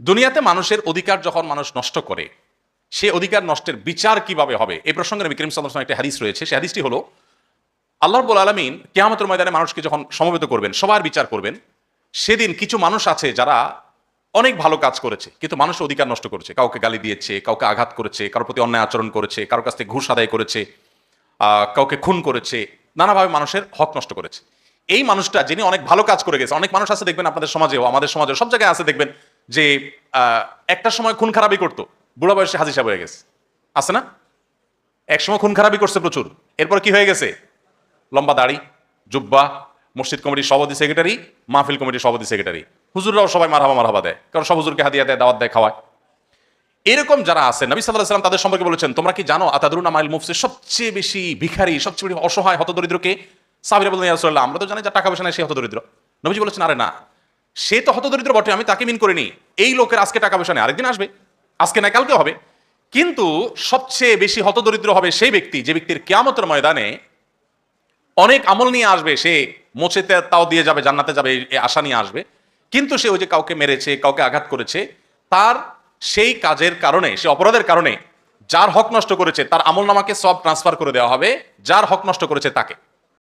দুনিয়াতে মানুষের অধিকার যখন মানুষ নষ্ট করে, সে অধিকার নষ্টের বিচার কিভাবে হবে এই প্রসঙ্গে নবী করিম সাল্লাল্লাহু আলাইহি ওয়াসাল্লাম একটা হাদিস রয়েছে। সেই হাদিসটি হলো, আল্লাহ রাব্বুল আলামিন কিয়ামতের ময়দানে মানুষকে যখন সমবেত করবেন, সবার বিচার করবেন, সেদিন কিছু মানুষ আছে যারা অনেক ভালো কাজ করেছে কিন্তু মানুষের অধিকার নষ্ট করেছে। কাউকে গালি দিয়েছে, কাউকে আঘাত করেছে, কারোর প্রতি অন্যায় আচরণ করেছে, কারোর কাছ থেকে ঘুষ আদায় করেছে, কাউকে খুন করেছে, নানাভাবে মানুষের হক নষ্ট করেছে। এই মানুষটা যিনি অনেক ভালো কাজ করে গেছে, অনেক মানুষ আছে দেখবেন আপনাদের সমাজেও, আমাদের সমাজেও, সব জায়গায় আছে দেখবেন যে একটা সময় খুন খারাপি করতো, বুড়া বয়সে হাজি সাহেব হয়ে গেছে, আছে না? এক সময় খুন খারাপি করছে প্রচুর, এরপর কি হয়ে গেছে? লম্বা দাড়ি, জুব্বা, মসজিদ কমিটির সভাপতি সেক্রেটারি, মাহফিল কমিটির সভাপতি সেক্রেটারি, হুজুররাও সবাই মারহাবা মারহাবা দেয়, কারণ সব হুজুরকে হাদিয়া দেয়, দাওয়াত দেয়, খাওয়ায়। এরকম যারা আছে, নবী সাল্লাল্লাহু আলাইহি ওয়াসাল্লাম তাদের সম্পর্কে বলেছেন, তোমরা কি জানো আতাদরুনা মাইল মুফসিদ, সবচেয়ে বেশি ভিখারি, সবচেয়ে বেশি অসহায় হতদরিদ্রকে? সাহাবীরা বললেন, ইয়া রাসূলুল্লাহ, আমরা তো জানি যার টাকা পয়সা নাই সে হতদরিদ্র। নবীজি বলেছেন, আরে না, সে তো হতদরিদ্র বটে, আমি তাকে মিন করিনি। এই লোকের আজকে টাকা পয়সা নেই, আরেকদিন আসবে, আজকে নাই কালকে হবে, কিন্তু সবচেয়ে বেশি হতদরিদ্র হবে সেই ব্যক্তি যে ব্যক্তির কিয়ামতের ময়দানে অনেক আমল নিয়ে আসবে, সে মোচেতে তাও দিয়ে যাবে, জান্নাতে যাবে, এই আশা নিয়ে আসবে, কিন্তু সে ওই যে কাউকে মেরেছে, কাউকে আঘাত করেছে, তার সেই কাজের কারণে, সে অপরাধের কারণে যার হক নষ্ট করেছে তার আমল নামাকে সব ট্রান্সফার করে দেওয়া হবে যার হক নষ্ট করেছে তাকে।